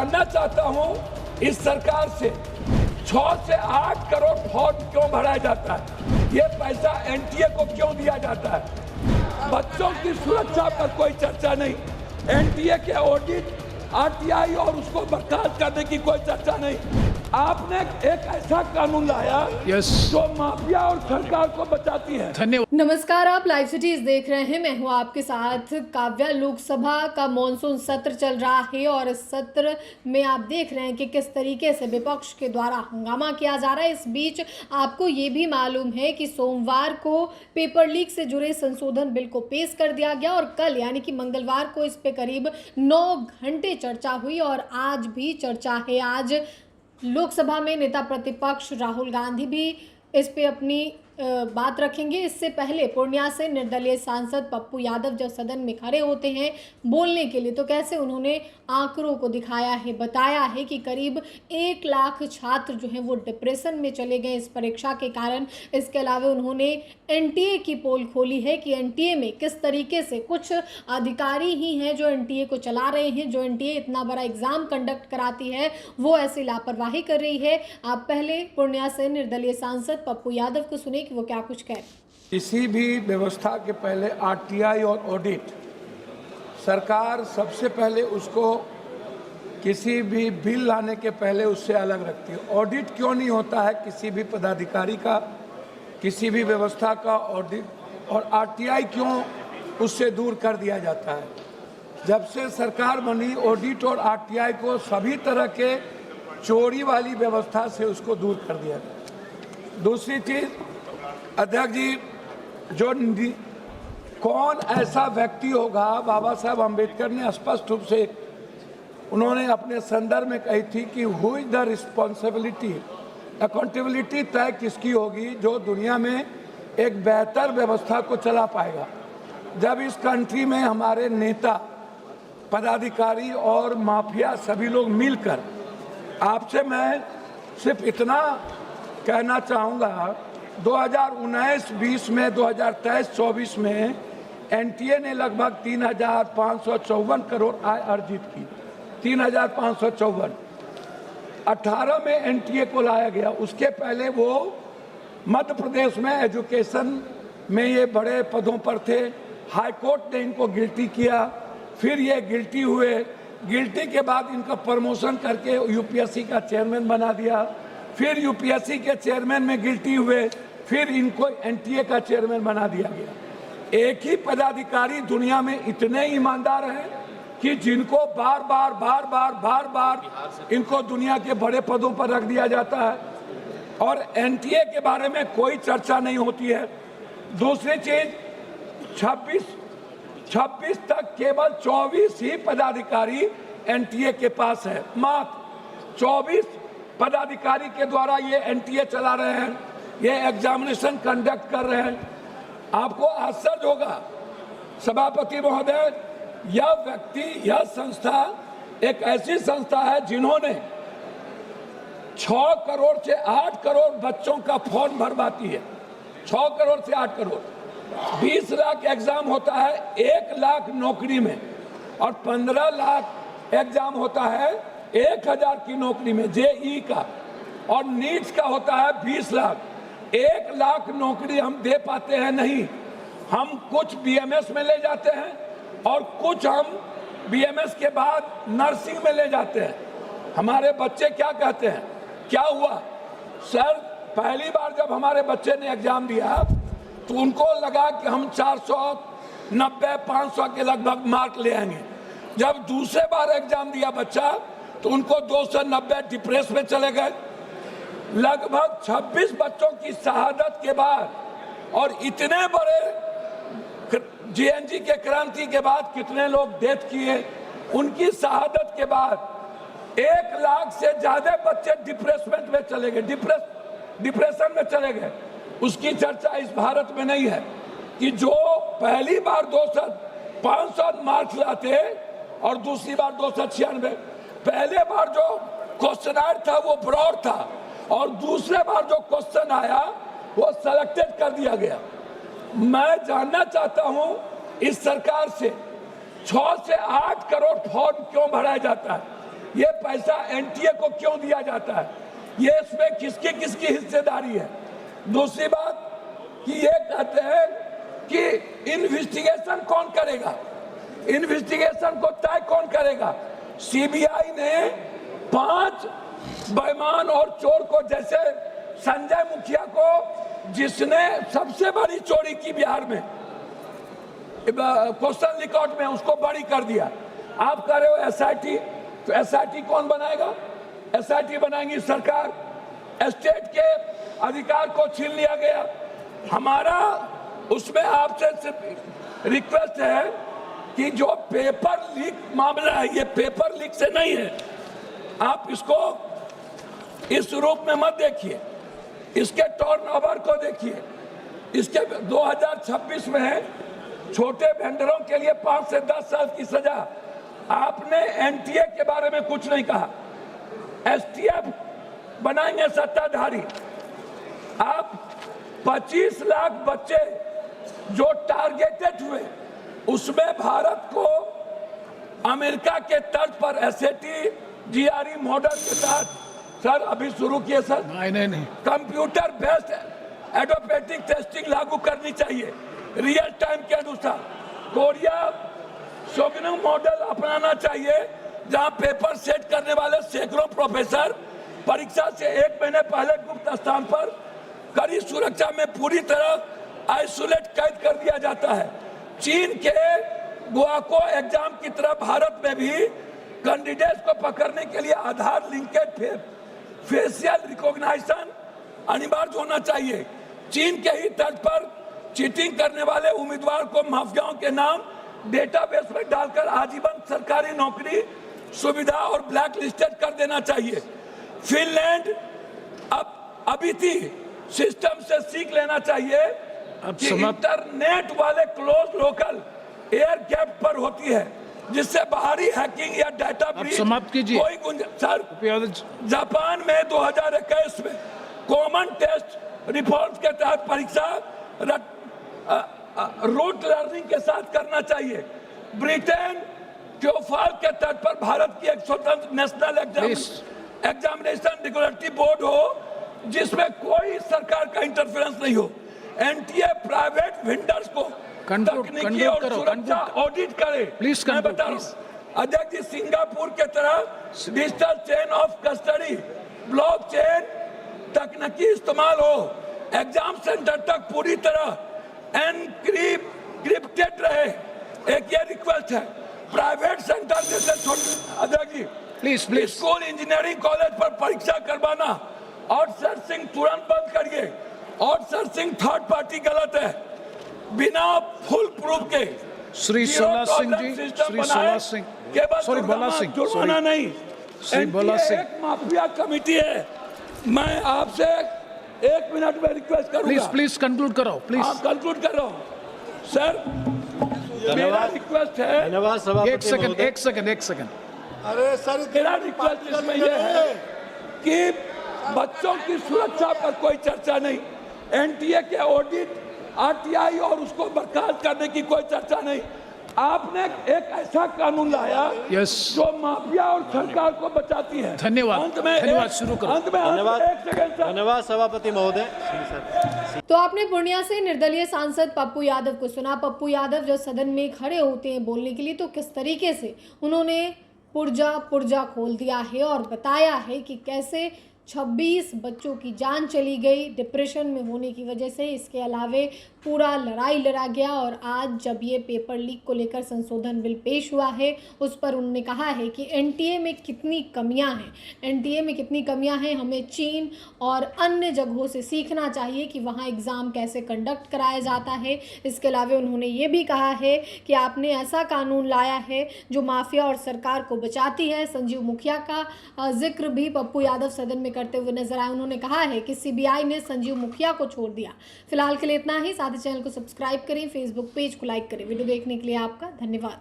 जानना चाहता हूं इस सरकार से 6 से 8 करोड़ फॉर्म क्यों भराया जाता है, ये पैसा एनटीए को क्यों दिया जाता है। बच्चों की सुरक्षा पर कोई चर्चा नहीं, एनटीए के ऑडिट, आरटीआई और उसको बर्खास्त करने की कोई चर्चा नहीं। आपने एक ऐसा कानून लाया जो माफिया और सरकार को बचाती है। धन्यवाद। नमस्कार, आप लाइव सिटीज देख रहे हैं। मैं हूं आपके साथ काव्या। लोकसभा का मॉनसून सत्र चल रहा है और इस सत्र में आप देख रहे हैं कि किस तरीके से विपक्ष के द्वारा हंगामा किया जा रहा है। इस बीच आपको ये भी मालूम है कि सोमवार को पेपर लीक से जुड़े संशोधन बिल को पेश कर दिया गया और कल यानी कि मंगलवार को इस पे करीब 9 घंटे चर्चा हुई और आज भी चर्चा है। आज लोकसभा में नेता प्रतिपक्ष राहुल गांधी भी इस पे अपनी बात रखेंगे। इससे पहले पूर्णिया से निर्दलीय सांसद पप्पू यादव जब सदन में खड़े होते हैं बोलने के लिए तो कैसे उन्होंने आंकड़ों को दिखाया है, बताया है कि करीब 1 लाख छात्र जो हैं वो डिप्रेशन में चले गए इस परीक्षा के कारण। इसके अलावा उन्होंने एनटीए की पोल खोली है कि एनटीए में किस तरीके से कुछ अधिकारी ही हैं जो एनटीए को चला रहे हैं, जो एनटीए इतना बड़ा एग्जाम कंडक्ट कराती है वो ऐसी लापरवाही कर रही है। आप पहले पूर्णिया से निर्दलीय सांसद पप्पू यादव को सुने वो क्या कुछ कह रहे। किसी भी व्यवस्था के पहले आरटीआई और ऑडिट, सरकार सबसे पहले उसको किसी भी बिल लाने के पहले उससे अलग रखती है। ऑडिट क्यों नहीं होता है किसी भी पदाधिकारी का, किसी भी व्यवस्था का ऑडिट, और आरटीआई क्यों उससे दूर कर दिया जाता है। जब से सरकार बनी ऑडिट और आरटीआई को सभी तरह के चोरी वाली व्यवस्था से उसको दूर कर दिया गया। दूसरी चीज, अध्यक्ष जी, जो कौन ऐसा व्यक्ति होगा, बाबा साहब अम्बेडकर ने स्पष्ट रूप से उन्होंने अपने संदर्भ में कही थी कि who is the responsibility, accountability तय किसकी होगी जो दुनिया में एक बेहतर व्यवस्था को चला पाएगा। जब इस कंट्री में हमारे नेता, पदाधिकारी और माफिया सभी लोग मिलकर, आपसे मैं सिर्फ इतना कहना चाहूँगा, 2019-20 में 2023-24 में एनटीए ने लगभग 3,554 करोड़ आय अर्जित की। 3,554 18 में एनटीए को लाया गया। उसके पहले वो मध्य प्रदेश में एजुकेशन में ये बड़े पदों पर थे। हाई कोर्ट ने इनको गिल्टी किया, फिर ये गिल्टी हुए। गिल्टी के बाद इनका प्रमोशन करके यूपीएससी का चेयरमैन बना दिया, फिर यूपीएससी के चेयरमैन में गिल्टी हुए, फिर इनको एनटीए का चेयरमैन बना दिया गया। एक ही पदाधिकारी दुनिया में इतने ईमानदार हैं कि जिनको बार बार इनको दुनिया के बड़े पदों पर रख दिया जाता है और एनटीए के बारे में कोई चर्चा नहीं होती है। दूसरी चीज, 26 तक केवल 24 ही पदाधिकारी एनटीए के पास है। मात्र 24 पदाधिकारी के द्वारा ये एनटीए चला रहे हैं, ये एग्जामिनेशन कंडक्ट कर रहे हैं। आपको आश्चर्य होगा सभापति महोदय, यह व्यक्ति, यह संस्था एक ऐसी संस्था है जिन्होंने 6 करोड़ से 8 करोड़ बच्चों का फॉर्म भरवाती है। 6 करोड़ से 8 करोड़, 20 लाख एग्जाम होता है 1 लाख नौकरी में, और 15 लाख एग्जाम होता है 1000 की नौकरी में जेई का, और नीट्स का होता है 20 लाख। 1 लाख नौकरी हम दे पाते हैं नहीं। हम कुछ बीएमएस में ले जाते हैं और कुछ हम बीएमएस के बाद नर्सिंग में ले जाते हैं। हमारे बच्चे क्या कहते हैं, क्या हुआ सर, पहली बार जब हमारे बच्चे ने एग्जाम दिया तो उनको लगा कि हम 490-500 के लगभग मार्क ले आएंगे। जब दूसरे बार एग्जाम दिया बच्चा तो उनको 290 डिप्रेस में चले गए। लगभग 26 बच्चों की शहादत के बाद और इतने बड़े जीएनजी के क्रांति के बाद कितने लोग डेथ किए, उनकी शहादत के बाद 1 लाख से ज्यादा बच्चे डिप्रेसमेंट में चले गए, डिप्रेशन में चले गए। उसकी चर्चा इस भारत में नहीं है कि जो पहली बार 500 मार्क्स लाते और दूसरी बार 296, पहले बार जो क्वेश्चन था वो ब्रॉड था और दूसरे बार जो क्वेश्चन आया वो सेलेक्टेड कर दिया गया। मैं जानना चाहता हूं इस सरकार से 6 से 8 करोड़ फॉर्म क्यों भराया जाता है, ये पैसा एनटीए को क्यों दिया जाता है, ये इसमें किसकी किसकी हिस्सेदारी है। दूसरी बात कि ये कहते हैं कि इन्वेस्टिगेशन कौन करेगा, इन्वेस्टिगेशन को तय कौन करेगा। सीबीआई ने 5 बेईमान और चोर को, जैसे संजय मुखिया को जिसने सबसे बड़ी चोरी की बिहार में क्वेश्चन रिकॉर्ड में, उसको बड़ी कर दिया। आप कह रहे हो एसआईटी, तो एसआईटी कौन बनाएगा, एसआईटी बनाएंगी सरकार। स्टेट के अधिकार को छीन लिया गया। हमारा उसमें आपसे रिक्वेस्ट है कि जो पेपर लीक मामला है, ये पेपर लीक से नहीं है, आप इसको इस रूप में मत देखिए, इसके टर्नओवर को देखिए। इसके 2026 में है छोटे वेंडरों के लिए 5 से 10 साल की सजा। आपने एनटीए के बारे में कुछ नहीं कहा। एसटीएफ बनाएंगे सत्ताधारी। आप 25 लाख बच्चे जो टारगेटेड हुए, उसमें भारत को अमेरिका के तर्ज पर एसएटी जीआरई मॉडल के तहत, सर अभी शुरू किए सर, नहीं कंप्यूटर बेस्ड एडोप्टेटिक टेस्टिंग लागू करनी चाहिए रियल टाइम के अनुसार। कोरिया सोगनम मॉडल अपनाना चाहिए, जहां पेपर सेट करने वाले सैकड़ों प्रोफेसर परीक्षा से 1 महीने पहले गुप्त स्थान पर कड़ी सुरक्षा में पूरी तरह आइसोलेट कैद कर दिया जाता है। चीन के गुआको एग्जाम की तरह भारत में भी कैंडिडेट्स को पकड़ने के लिए आधार लिंकेड फेशियल रिकॉग्निशन अनिवार्य होना चाहिए। चीन के ही तर्ज पर चीटिंग करने वाले उम्मीदवार को माफियाओं के नाम डेटाबेस में डालकर आजीवन सरकारी नौकरी सुविधा और ब्लैक लिस्टेड कर देना चाहिए। फिनलैंड अभी थी सिस्टम से सीख लेना चाहिए कि इंटरनेट वाले क्लोज लोकल एयर गैप पर होती है, जिससे बाहरी हैकिंग या डाटा ब्रीच समाप्त कीजिए। कोई गुंजाइश। जापान में 2021 में कॉमन टेस्ट रिफॉर्म्स के तहत परीक्षा रूट लर्निंग के साथ करना चाहिए। ब्रिटेन ट्योफाल के तर्ज पर भारत की एक स्वतंत्र नेशनल एग्जामिनेशन रेगुलेटरी बोर्ड हो, जिसमें कोई सरकार का इंटरफेरेंस नहीं हो। एनटीए प्राइवेट वेंडर्स को तकनीकी और सुरक्षा ऑडिट करे। मैं बता रहा हूं अध्यक्ष जी, सिंगापुर के तरह digital chain of custody blockchain तकनीकी इस्तेमाल हो, एग्जाम सेंटर तक पूरी तरह एनक्रिप्टेड रहे। एक ये रिक्वेस्ट है। प्राइवेट सेंटर जैसे छोटे, अध्यक्ष जी प्लीज स्कूल इंजीनियरिंग कॉलेज पर परीक्षा करवाना आउटसोर्सिंग तुरंत बंद करिए। आउटसोर्सिंग थर्ड पार्टी गलत है, बिना फुल प्रूफ के। श्री सोला सिंह जी, श्री सोला सिंह, सॉरी भोला सिंह, जुर्माना नहीं। श्री भोला सिंह, एक माफिया कमेटी है। मैं आपसे 1 मिनट में रिक्वेस्ट करूंगा। प्लीज कंक्लूड करो, प्लीज। आप कंक्लूड कर रहा हूं सर, मेरा रिक्वेस्ट है। धन्यवाद सभापति। एक सेकंड। अरे सर, मेरा रिक्वेस्ट इसमें यह है कि बच्चों की सुरक्षा पर कोई चर्चा नहीं, एनटीए के ऑडिट, आरटीआई और उसको बर्खास्त करने की कोई चर्चा नहीं। आपने एक ऐसा कानून लाया जो माफिया और सरकार को बचाती है। धन्यवाद, शुरू करो। धन्यवाद सभापति महोदय। तो आपने पूर्णिया से निर्दलीय सांसद पप्पू यादव को सुना। पप्पू यादव जो सदन में खड़े होते हैं बोलने के लिए, तो किस तरीके से उन्होंने पुर्जा खोल दिया है और बताया है कि कैसे 26 बच्चों की जान चली गई डिप्रेशन में होने की वजह से। इसके अलावे पूरा लड़ाई लड़ा गया और आज जब ये पेपर लीक को लेकर संशोधन बिल पेश हुआ है, उस पर उन्होंने कहा है कि एनटीए में कितनी कमियां हैं, एनटीए में कितनी कमियां हैं। हमें चीन और अन्य जगहों से सीखना चाहिए कि वहाँ एग्ज़ाम कैसे कंडक्ट कराया जाता है। इसके अलावा उन्होंने ये भी कहा है कि आपने ऐसा कानून लाया है जो माफिया और सरकार को बचाती है। संजीव मुखिया का जिक्र भी पप्पू यादव सदन में करते हुए नजर आए। उन्होंने कहा है कि सीबीआई ने संजीव मुखिया को छोड़ दिया। फिलहाल के लिए इतना ही। साथ ही चैनल को सब्सक्राइब करें, फेसबुक पेज को लाइक करें। वीडियो देखने के लिए आपका धन्यवाद।